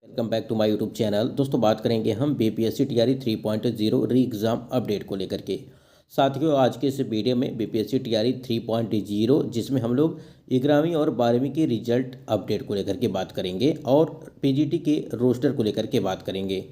Welcome back to my YouTube channel. दोस्तों बात करेंगे हम बीपीएससी टीआरई 3.0 री एग्ज़ाम अपडेट को लेकर के। साथियों आज के इस वीडियो में बीपीएससी टीआरई 3.0 जिसमें हम लोग 11वीं और 12वीं के रिजल्ट अपडेट को लेकर के बात करेंगे और पीजीटी के रोस्टर को लेकर के बात करेंगे।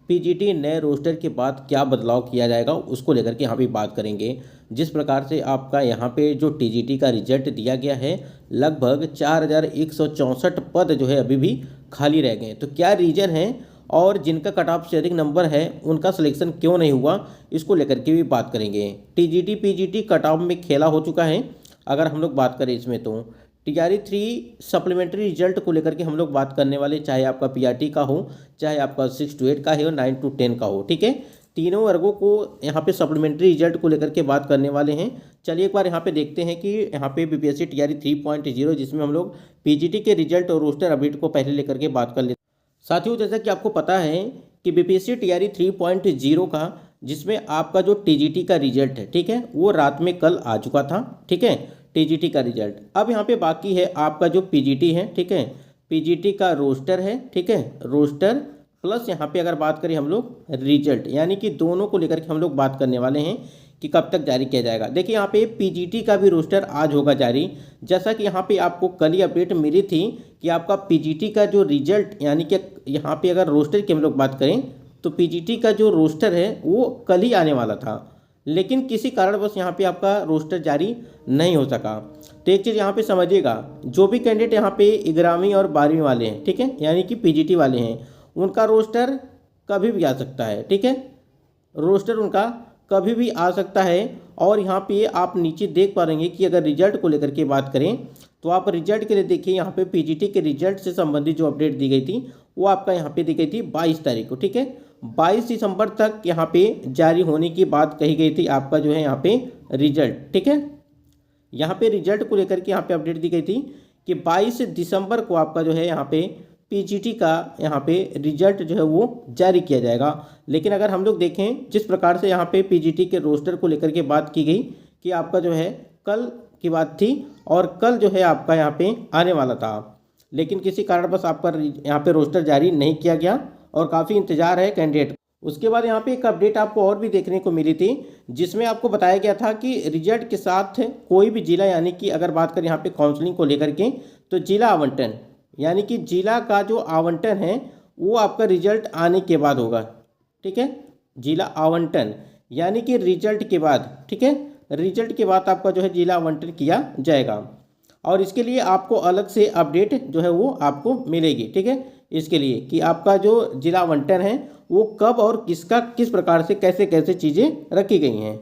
पीजीटी नए रोस्टर के बाद क्या बदलाव किया जाएगा उसको लेकर के यहाँ पे बात करेंगे। जिस प्रकार से आपका यहाँ पे जो टीजीटी का रिजल्ट दिया गया है, लगभग 4164 पद जो है अभी भी खाली रह गए। तो क्या रीज़न है और जिनका कट ऑफ से अधिक नंबर है उनका सिलेक्शन क्यों नहीं हुआ, इसको लेकर के भी बात करेंगे। टीजीटी पीजीटी कट ऑफ में खेला हो चुका है। अगर हम लोग बात करें इसमें तो टीआरई 3 सप्लीमेंट्री रिजल्ट को लेकर के हम लोग बात करने वाले, चाहे आपका पीआरटी का हो, चाहे आपका 6 to 8 का है और 9 to 10 का हो। ठीक है, तीनों वर्गों को यहाँ पे सप्लीमेंट्री रिजल्ट को लेकर के बात करने वाले हैं। चलिए एक बार यहाँ पे देखते हैं कि यहाँ पे बीपीएससी टीआरई 3.0 जिसमें हम लोग पीजीटी के रिजल्ट और रोस्टर अपडेट को पहले लेकर के बात कर लेते हैं। साथियों जैसा कि आपको पता है कि बीपीएससी टीआरई 3.0 का जिसमें आपका जो टीजीटी का रिजल्ट है, ठीक है, वो रात में कल आ चुका था। ठीक है, टीजीटी का रिजल्ट अब यहाँ पे बाकी है आपका जो पीजीटी है। ठीक है, पीजीटी का रोस्टर है। ठीक है, रोस्टर प्लस यहाँ पे अगर बात करें हम लोग रिजल्ट, यानी कि दोनों को लेकर के हम लोग बात करने वाले हैं कि कब तक जारी किया जाएगा। देखिए यहाँ पे पीजीटी का भी रोस्टर आज होगा जारी। जैसा कि यहाँ पे आपको कल ही अपडेट मिली थी कि आपका पीजीटी का जो रिजल्ट, यानी कि यहाँ पे अगर रोस्टर की हम लोग बात करें तो पीजीटी का जो रोस्टर है वो कल ही आने वाला था, लेकिन किसी कारणवश यहाँ पे आपका रोस्टर जारी नहीं हो सका। तो एक चीज़ यहाँ पे समझिएगा, जो भी कैंडिडेट यहाँ पे 11वीं और 12वीं वाले हैं, ठीक है, यानी कि पीजीटी वाले हैं, उनका रोस्टर कभी भी आ सकता है। ठीक है, रोस्टर उनका कभी भी आ सकता है। और यहाँ पे आप नीचे देख पा रहे हैं कि अगर रिजल्ट को लेकर के बात करें तो आप रिजल्ट के लिए देखिए, यहाँ पे पीजीटी के रिजल्ट से संबंधित जो अपडेट दी गई थी वो आपका यहाँ पे दी गई थी 22 तारीख को। ठीक है, 22 दिसंबर तक यहाँ पे जारी होने की बात कही गई थी आपका जो है यहाँ पे रिजल्ट। ठीक है, यहाँ पे रिजल्ट को लेकर के यहाँ पे अपडेट दी गई थी कि 22 दिसंबर को आपका जो है यहाँ पे पीजीटी का यहाँ पे रिजल्ट जो है वो जारी किया जाएगा। लेकिन अगर हम लोग देखें जिस प्रकार से यहाँ पे पीजीटी के रोस्टर को लेकर के बात की गई कि आपका जो है कल की बात थी और कल जो है आपका यहाँ पे आने वाला था, लेकिन किसी कारणवश आपका यहाँ पे रोस्टर जारी नहीं किया गया और काफ़ी इंतजार है कैंडिडेट। उसके बाद यहाँ पे एक अपडेट आपको और भी देखने को मिली थी जिसमें आपको बताया गया था कि रिजल्ट के साथ कोई भी जिला, यानी कि अगर बात करें यहाँ पे काउंसलिंग को लेकर के, तो जिला आवंटन, यानी कि जिला का जो आवंटन है वो आपका रिजल्ट आने के बाद होगा। ठीक है, जिला आवंटन यानी कि रिजल्ट के बाद। ठीक है, रिजल्ट के बाद आपका जो है जिला आवंटन किया जाएगा और इसके लिए आपको अलग से अपडेट जो है वो आपको मिलेगी। ठीक है, इसके लिए कि आपका जो जिला आवंटन है वो कब और किसका किस प्रकार से कैसे कैसे चीज़ें रखी गई हैं।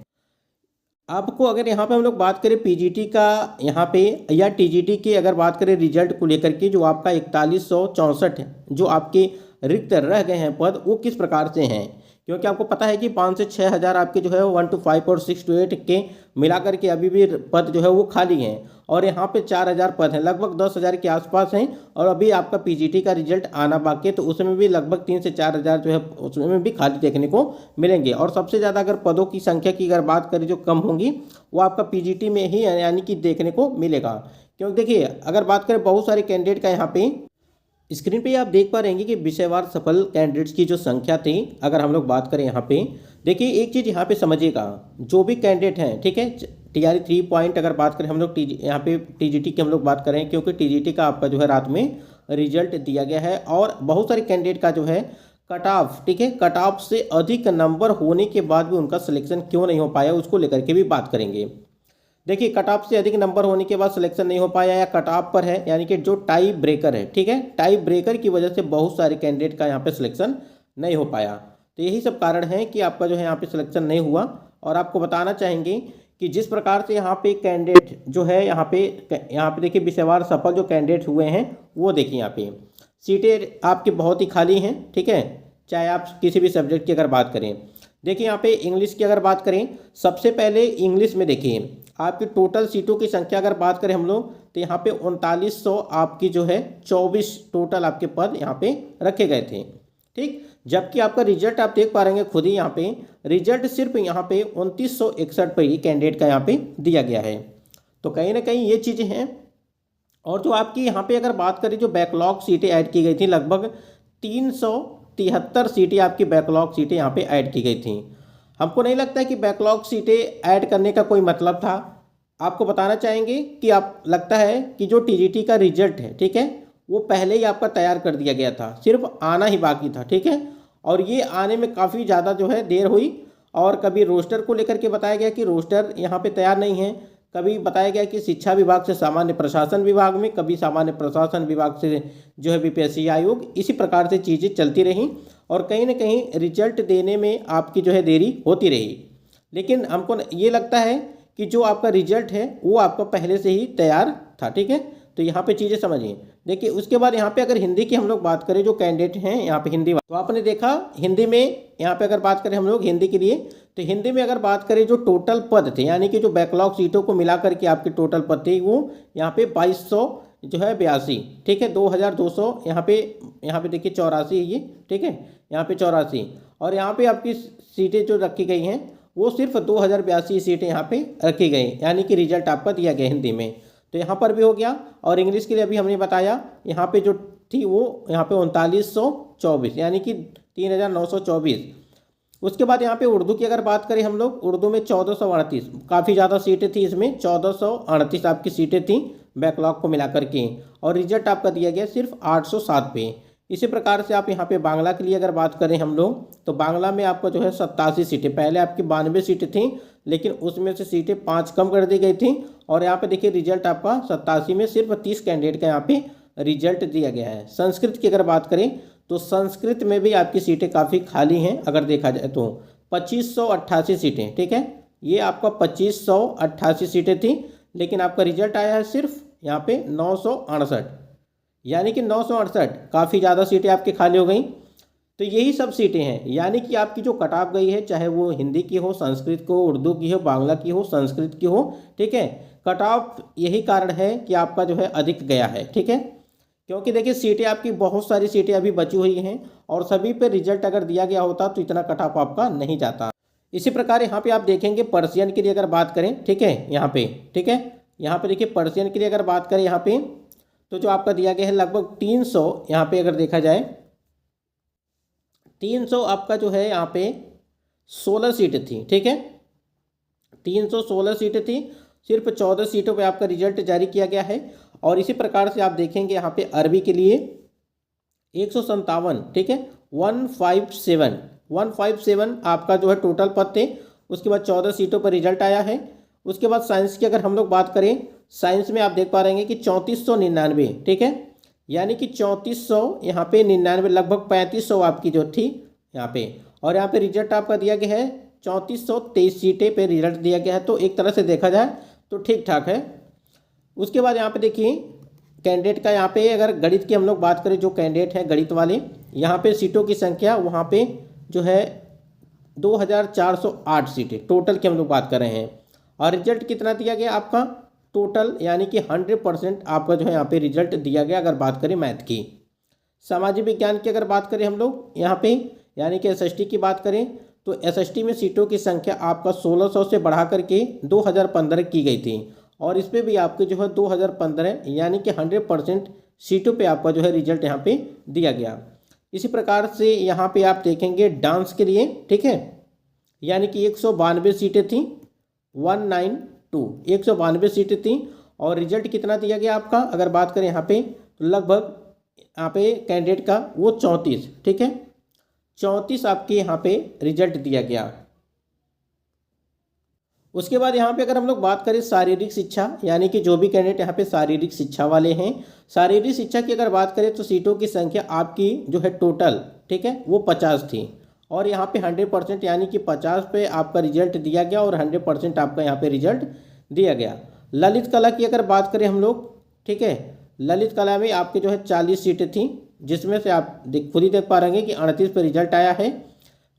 आपको अगर यहाँ पे हम लोग बात करें पीजीटी का यहाँ पे या टीजीटी की अगर बात करें रिजल्ट को लेकर के, जो आपका 4164 है जो आपके रिक्त रह गए हैं पद, वो किस प्रकार से हैं, क्योंकि आपको पता है कि 5 से 6 हज़ार आपके जो है 1 to 5 और 6 to 8 के मिलाकर के अभी भी पद जो है वो खाली हैं और यहाँ पे 4000 पद हैं, लगभग 10,000 के आसपास हैं। और अभी आपका पीजीटी का रिजल्ट आना बाकी है, तो उसमें भी लगभग 3 से 4 हज़ार जो है उसमें भी खाली देखने को मिलेंगे। और सबसे ज़्यादा अगर पदों की संख्या की अगर बात करें जो कम होंगी वो आपका पीजीटी में ही यानी कि देखने को मिलेगा। क्योंकि देखिए अगर बात करें बहुत सारे कैंडिडेट का यहाँ पे स्क्रीन पे आप देख पा रहे हैं कि विषयवार सफल कैंडिडेट्स की जो संख्या थी, अगर हम लोग बात करें यहाँ पे देखिए एक चीज़ यहाँ पे समझिएगा, जो भी कैंडिडेट हैं, ठीक है, टीआरई 3 पॉइंट अगर बात करें हम लोग यहाँ पे टीजीटी की हम लोग बात करें, क्योंकि टीजीटी का आपका जो है रात में रिजल्ट दिया गया है और बहुत सारे कैंडिडेट का जो है कट ऑफ, ठीक है, कट ऑफ से अधिक नंबर होने के बाद भी उनका सिलेक्शन क्यों नहीं हो पाया उसको लेकर के भी बात करेंगे। देखिए कट ऑफ से अधिक नंबर होने के बाद सिलेक्शन नहीं हो पाया या कट ऑफ पर है, यानी कि जो टाई ब्रेकर है, ठीक है, टाई ब्रेकर की वजह से बहुत सारे कैंडिडेट का यहाँ पे सिलेक्शन नहीं हो पाया। तो यही सब कारण है कि आपका जो है यहाँ पे सिलेक्शन नहीं हुआ। और आपको बताना चाहेंगे कि जिस प्रकार से यहाँ पे कैंडिडेट जो है यहाँ पे देखिए विषयवार सफल जो कैंडिडेट हुए हैं वो देखिए यहाँ पे सीटें आपकी बहुत ही खाली हैं। ठीक है, चाहे आप किसी भी सब्जेक्ट की अगर बात करें, देखिए यहाँ पे इंग्लिश की अगर बात करें, सबसे पहले इंग्लिश में देखिए आपकी टोटल सीटों की संख्या अगर बात करें हम लोग तो यहाँ पे 3900 आपकी जो है 24 टोटल आपके पद यहाँ पे रखे गए थे। ठीक, जबकि आपका रिजल्ट आप देख पा रहे हैं खुद ही, यहाँ पे रिजल्ट सिर्फ यहाँ पे 2961 पर ही कैंडिडेट का यहाँ पे दिया गया है। तो कहीं ना कहीं ये चीज़ें हैं। और जो आपकी यहाँ पे अगर बात करें जो बैकलॉग सीटें ऐड की गई थी लगभग 373 सीटें आपकी बैकलॉग सीटें यहाँ पे ऐड की गई थी। हमको नहीं लगता है कि बैकलॉग सीटें ऐड करने का कोई मतलब था। आपको बताना चाहेंगे कि आप लगता है कि जो टीजीटी का रिजल्ट है, ठीक है, वो पहले ही आपका तैयार कर दिया गया था, सिर्फ आना ही बाकी था, ठीक है। और ये आने में काफ़ी ज़्यादा जो है देर हुई, और कभी रोस्टर को लेकर के बताया गया कि रोस्टर यहाँ पे तैयार नहीं है, कभी बताया गया कि शिक्षा विभाग से सामान्य प्रशासन विभाग में, कभी सामान्य प्रशासन विभाग से जो है बीपीएससी आयोग, इसी प्रकार से चीज़ें चलती रहीं और कहीं ना कहीं रिजल्ट देने में आपकी जो है देरी होती रही। लेकिन हमको ये लगता है कि जो आपका रिजल्ट है वो आपका पहले से ही तैयार था, ठीक है। तो यहाँ पे चीज़ें समझिए। देखिए उसके बाद यहाँ पे अगर हिंदी की हम लोग बात करें, जो कैंडिडेट हैं यहाँ पे हिंदी, तो आपने देखा हिंदी में यहाँ पे अगर बात करें हम लोग हिंदी के लिए, तो हिंदी में अगर बात करें जो टोटल पद थे, यानी कि जो बैकलॉग सीटों को मिला करके आपके टोटल पद थे, वो यहाँ पे 2200 जो है 82, ठीक है, 2200 यहाँ पे देखिए 84 है ये, ठीक है, यहाँ पे 84, और यहाँ पे आपकी सीटें जो रखी गई हैं वो सिर्फ 2082 सीटें यहाँ पे रखी गई, यानी कि रिजल्ट आपका दिया गया हिंदी में। तो यहाँ पर भी हो गया। और इंग्लिश के लिए अभी हमने बताया यहाँ पे जो थी वो यहाँ पे 3924, यानी कि 3924। उसके बाद यहाँ पे उर्दू की अगर बात करें हम लोग, उर्दू में 1438, काफ़ी ज़्यादा सीटें थी इसमें, 1438 आपकी सीटें थी बैकलॉग को मिला करके, और रिजल्ट आपका दिया गया सिर्फ 807 पे। इसी प्रकार से आप यहाँ पे बांग्ला के लिए अगर बात करें हम लोग, तो बांग्ला में आपका जो है 87 सीटें, पहले आपकी 92 सीटें थी, लेकिन उसमें से सीटें 5 कम कर दी गई थी, और यहाँ पे देखिए रिजल्ट आपका 87 में सिर्फ 30 कैंडिडेट का यहाँ पे रिजल्ट दिया गया है। संस्कृत की अगर बात करें तो संस्कृत में भी आपकी सीटें काफ़ी खाली हैं, अगर देखा जाए तो 2588 सीटें, ठीक है, ये आपका 2588 सीटें थी, लेकिन आपका रिजल्ट आया है सिर्फ यहाँ पे 968, यानी कि 968, काफ़ी ज़्यादा सीटें आपकी खाली हो गई। तो यही सब सीटें हैं, यानी कि आपकी जो कट ऑफ गई है, चाहे वो हिंदी की हो, संस्कृत को, उर्दू की हो, बांग्ला की हो, संस्कृत की हो, ठीक है, कट ऑफ यही कारण है कि आपका जो है अधिक गया है, ठीक है। क्योंकि देखिए सीटें आपकी, बहुत सारी सीटें अभी बची हुई हैं, और सभी पे रिजल्ट अगर दिया गया होता तो इतना कट ऑफ आपका नहीं जाता। इसी प्रकार यहाँ पे आप देखेंगे पर्सियन के लिए अगर बात करें, ठीक है, यहाँ पे, ठीक है, यहाँ पे देखिए पर्सियन के लिए अगर बात करें यहाँ पे, तो जो आपका दिया गया है लगभग 300, यहाँ पे अगर देखा जाए 300 आपका जो है यहाँ पे 16 सीटें थी, ठीक है, 316 सीटें थी, सिर्फ 14 सीटों पे आपका रिजल्ट जारी किया गया है। और इसी प्रकार से आप देखेंगे यहाँ पे अरबी के लिए 157, ठीक है, 157 आपका जो है टोटल पद थे। उसके बाद 14 सीटों पर रिजल्ट आया है। उसके बाद साइंस की अगर हम लोग बात करें, साइंस में आप देख पा रहे हैं कि 3499, ठीक है, यानी कि 3400 यहाँ पे 99, लगभग 3500 आपकी जो थी यहाँ पे, और यहाँ पे रिजल्ट आपका दिया गया है 3423 सीटें पे रिजल्ट दिया गया है। तो एक तरह से देखा जाए तो ठीक ठाक है। उसके बाद यहाँ पे देखिए कैंडिडेट का, यहाँ पे अगर गणित की हम लोग बात करें, जो कैंडिडेट हैं गणित वाले, यहाँ पे सीटों की संख्या वहाँ पे जो है 2408 सीटें टोटल की हम लोग बात कर रहे हैं। और रिजल्ट कितना दिया गया आपका टोटल, यानी कि 100% आपका जो है यहाँ पे रिजल्ट दिया गया। अगर बात करें मैथ की, सामाजिक विज्ञान की अगर बात करें हम लोग यहाँ पे, यानी कि एसएसटी की बात करें, तो एसएसटी में सीटों की संख्या आपका 1600 से बढ़ा करके 2015 की गई थी, और इस पर भी आपके जो है 2015, यानी कि 100% सीटों पे आपका जो है रिजल्ट यहाँ पे दिया गया। इसी प्रकार से यहाँ पे आप देखेंगे डांस के लिए, ठीक है, यानी कि 192 सीटें थी, 192 सीटें थी, और रिजल्ट कितना दिया गया आपका, अगर बात करें यहाँ पे, तो लगभग यहाँ पे कैंडिडेट का वो 34, ठीक है, 34 आपके यहाँ पे रिजल्ट दिया गया। उसके बाद यहाँ पे अगर हम लोग बात करें शारीरिक शिक्षा, यानी कि जो भी कैंडिडेट यहाँ पे शारीरिक शिक्षा वाले हैं, शारीरिक शिक्षा की अगर बात करें तो सीटों की संख्या आपकी जो है टोटल, ठीक है, वो 50 थी, और यहाँ पे 100%, यानी कि 50 पे आपका रिजल्ट दिया गया, और 100% आपका यहाँ पे रिजल्ट दिया गया। ललित कला की अगर बात करें हम लोग, ठीक है, ललित कला में आपके जो है 40 सीटें थी, जिसमें से आप खुद ही देख पा रहे हैं कि 38 पे रिजल्ट आया है।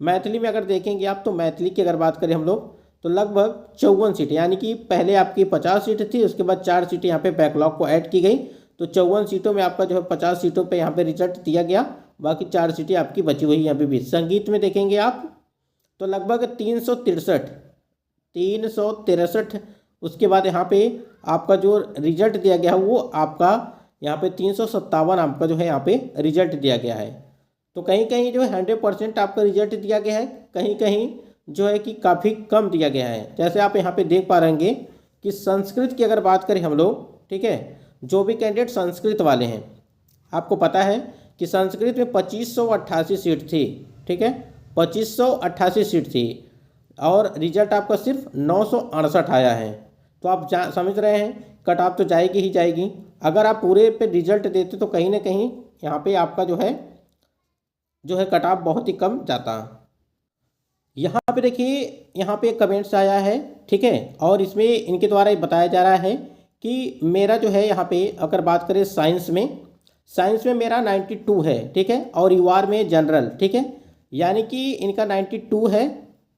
मैथिली में अगर देखेंगे आप, तो मैथिली की अगर बात करें हम लोग, तो लगभग 54 सीटें, यानी कि पहले आपकी 50 सीटें थी, उसके बाद 4 सीटें यहाँ पे बैकलॉग को ऐड की गई, तो 54 सीटों में आपका जो है 50 सीटों पे यहाँ पे रिजल्ट दिया गया, बाकी 4 सीटें आपकी बची हुई यहाँ पे भी। संगीत में देखेंगे आप तो लगभग 363, उसके बाद यहाँ पे आपका जो रिजल्ट दिया गया है वो आपका यहाँ पे 357 आपका जो है यहाँ पे रिजल्ट दिया गया है। तो कहीं कहीं जो है 100% आपका रिजल्ट दिया गया है, कहीं कहीं जो है कि काफ़ी कम दिया गया है। जैसे आप यहाँ पे देख पा रहेंगे कि संस्कृत की अगर बात करें हम लोग, ठीक है, जो भी कैंडिडेट संस्कृत वाले हैं, आपको पता है कि संस्कृत में 2588 सीट थी, ठीक है, 2588 सीट थी और रिजल्ट आपका सिर्फ 968 आया है। तो आप समझ रहे हैं कट ऑफ तो जाएगी ही जाएगी। अगर आप पूरे पे रिजल्ट देते तो कहीं ना कहीं यहाँ पे आपका जो है कट ऑफ बहुत ही कम जाता। यहाँ पे देखिए, यहाँ पे एक कमेंट्स आया है, ठीक है, और इसमें इनके द्वारा ये बताया जा रहा है कि मेरा जो है यहाँ पे अगर बात करें साइंस में मेरा 92 है, ठीक है, और यूआर में जनरल, ठीक है, यानी कि इनका 92 है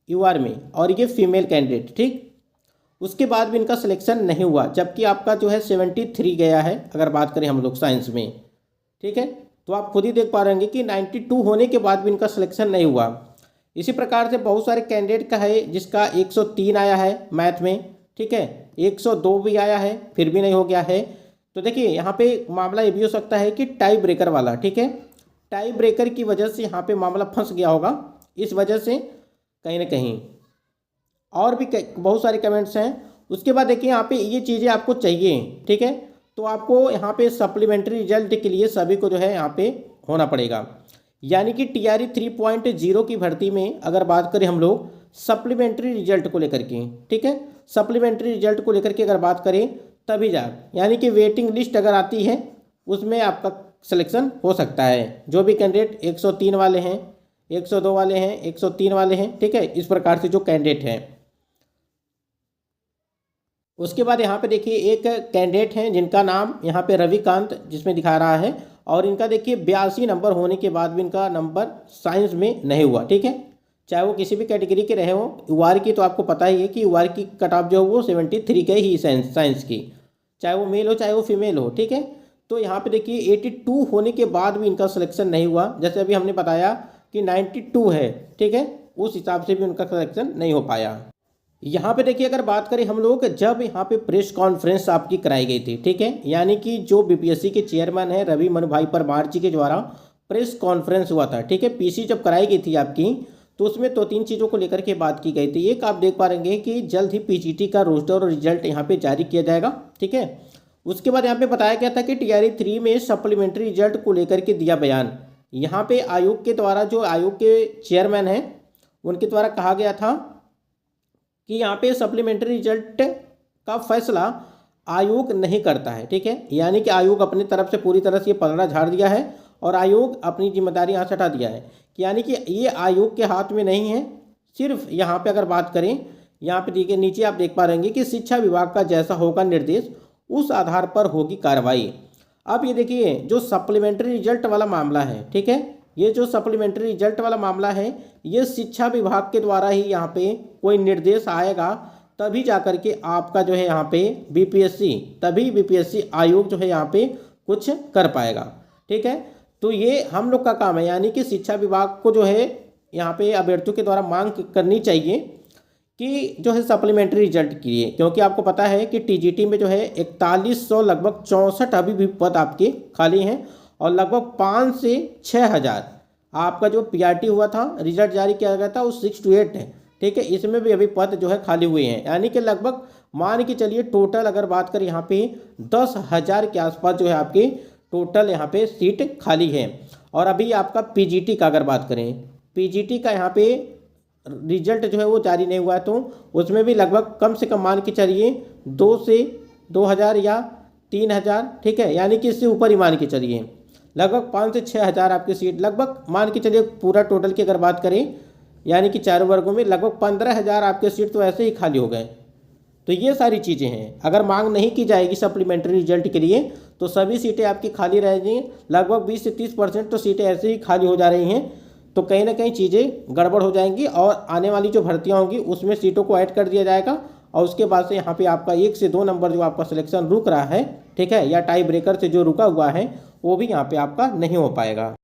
यूआर में और ये फीमेल कैंडिडेट, ठीक। उसके बाद भी इनका सिलेक्शन नहीं हुआ, जबकि आपका जो है 73 गया है अगर बात करें हम लोग साइंस में, ठीक है। तो आप खुद ही देख पा रहे होंगे कि 92 होने के बाद भी इनका सिलेक्शन नहीं हुआ। इसी प्रकार से बहुत सारे कैंडिडेट का है जिसका 103 आया है मैथ में, ठीक है, 102 भी आया है फिर भी नहीं हो गया है। तो देखिए यहाँ पे मामला ये भी हो सकता है कि टाई ब्रेकर वाला, ठीक है, टाई ब्रेकर की वजह से यहाँ पे मामला फंस गया होगा, इस वजह से कहीं ना कहीं। और भी बहुत सारे कमेंट्स हैं। उसके बाद देखिए यहाँ पे ये चीज़ें आपको चाहिए, ठीक है, तो आपको यहाँ पे सप्लीमेंट्री रिजल्ट के लिए सभी को जो है यहाँ पे होना पड़ेगा। यानी कि टीआरई 3.0 की भर्ती में अगर बात करें हम लोग सप्लीमेंट्री रिजल्ट को लेकर के, ठीक है, सप्लीमेंट्री रिजल्ट को लेकर के अगर बात करें तभी यानी कि वेटिंग लिस्ट अगर आती है उसमें आपका सिलेक्शन हो सकता है। जो भी कैंडिडेट 103 वाले हैं, 102 वाले हैं, 103 वाले हैं, ठीक है, इस प्रकार से जो कैंडिडेट हैं। उसके बाद यहाँ पे देखिए एक कैंडिडेट हैं जिनका नाम यहाँ पे रविकांत जिसमें दिखा रहा है, और इनका देखिए 82 नंबर होने के बाद भी इनका नंबर साइंस में नहीं हुआ, ठीक है, चाहे वो किसी भी कैटेगरी के रहे हो। यूआर की तो आपको पता ही है कि यूआर की कट ऑफ जो है वो 73 के ही साइंस की, चाहे वो मेल हो चाहे वो फीमेल हो, ठीक है। तो यहाँ पे देखिए 82 होने के बाद भी इनका सिलेक्शन नहीं हुआ। जैसे अभी हमने बताया कि 92 है, ठीक है, उस हिसाब से भी उनका सिलेक्शन नहीं हो पाया। यहाँ पे देखिए अगर बात करें हम लोग, जब यहाँ पे प्रेस कॉन्फ्रेंस आपकी कराई गई थी, ठीक है, यानी कि जो बीपीएससी के चेयरमैन है रवि मनु भाई परमार जी के द्वारा प्रेस कॉन्फ्रेंस हुआ था, ठीक है, पीसी जब कराई गई थी आपकी, तो उसमें 2-3 चीज़ों को लेकर के बात की गई थी। एक आप देख पा रहे हैं कि जल्द ही पीजीटी का रोस्टर और रिजल्ट यहाँ पे जारी किया जाएगा, ठीक है। उसके बाद यहाँ पे बताया गया था कि टीआरई 3 में सप्लीमेंट्री रिजल्ट को लेकर के दिया बयान। यहाँ पे आयोग के द्वारा, जो आयोग के चेयरमैन हैं उनके द्वारा कहा गया था कि यहाँ पे सप्लीमेंट्री रिजल्ट का फैसला आयोग नहीं करता है, ठीक है, यानी कि आयोग अपनी तरफ से पूरी तरह से ये पलड़ा झाड़ दिया है और आयोग अपनी जिम्मेदारी यहाँ से हटा दिया है कि यानी कि ये आयोग के हाथ में नहीं है। सिर्फ यहाँ पे अगर बात करें, यहाँ पे देखिए नीचे आप देख पा रहेंगे कि शिक्षा विभाग का जैसा होगा निर्देश उस आधार पर होगी कार्रवाई। अब ये देखिए जो सप्लीमेंट्री रिजल्ट वाला मामला है, ठीक है, ये जो सप्लीमेंट्री रिजल्ट वाला मामला है ये शिक्षा विभाग के द्वारा ही यहाँ पे कोई निर्देश आएगा तभी जाकर के आपका जो है यहाँ पे बीपीएससी आयोग जो है यहाँ पे कुछ कर पाएगा, ठीक है। तो ये हम लोग का काम है, यानी कि शिक्षा विभाग को जो है यहाँ पे अभ्यर्थियों के द्वारा मांग करनी चाहिए कि जो है सप्लीमेंट्री रिजल्ट के लिए, क्योंकि आपको पता है कि टीजीटी में जो है 4100 लगभग 64 अभी भी पद आपके खाली हैं और लगभग 5 से 6,000 आपका जो पीआरटी हुआ था, रिजल्ट जारी किया गया था, वो 6 to 8 है, ठीक है, इसमें भी अभी पद जो है खाली हुए हैं। यानी कि लगभग मान के चलिए टोटल अगर बात करें यहाँ पे 10,000 के आसपास जो है आपकी टोटल यहाँ पे सीट खाली है। और अभी आपका पीजीटी का अगर बात करें, पीजीटी का यहाँ पे रिजल्ट जो है वो जारी नहीं हुआ है, तो उसमें भी लगभग कम से कम मान के चलिए 2 से 2,000 या 3,000, ठीक है, यानी कि इससे ऊपर ही मान के चलिए लगभग 5 से 6,000 आपकी सीट, लगभग मान के चलिए पूरा टोटल की अगर बात करें यानी कि चारों वर्गों में लगभग 15,000 आपके सीट तो ऐसे ही खाली हो गए। तो ये सारी चीज़ें हैं, अगर मांग नहीं की जाएगी सप्लीमेंट्री रिजल्ट के लिए तो सभी सीटें आपकी खाली रहेंगी, लगभग 20 से 30% तो सीटें ऐसे ही खाली हो जा रही हैं। तो कहीं ना कहीं चीज़ें गड़बड़ हो जाएंगी और आने वाली जो भर्तियाँ होंगी उसमें सीटों को ऐड कर दिया जाएगा और उसके बाद से यहाँ पे आपका 1 से 2 नंबर जो आपका सिलेक्शन रुक रहा है, ठीक है, या टाई ब्रेकर से जो रुका हुआ है वो भी यहाँ पे आपका नहीं हो पाएगा।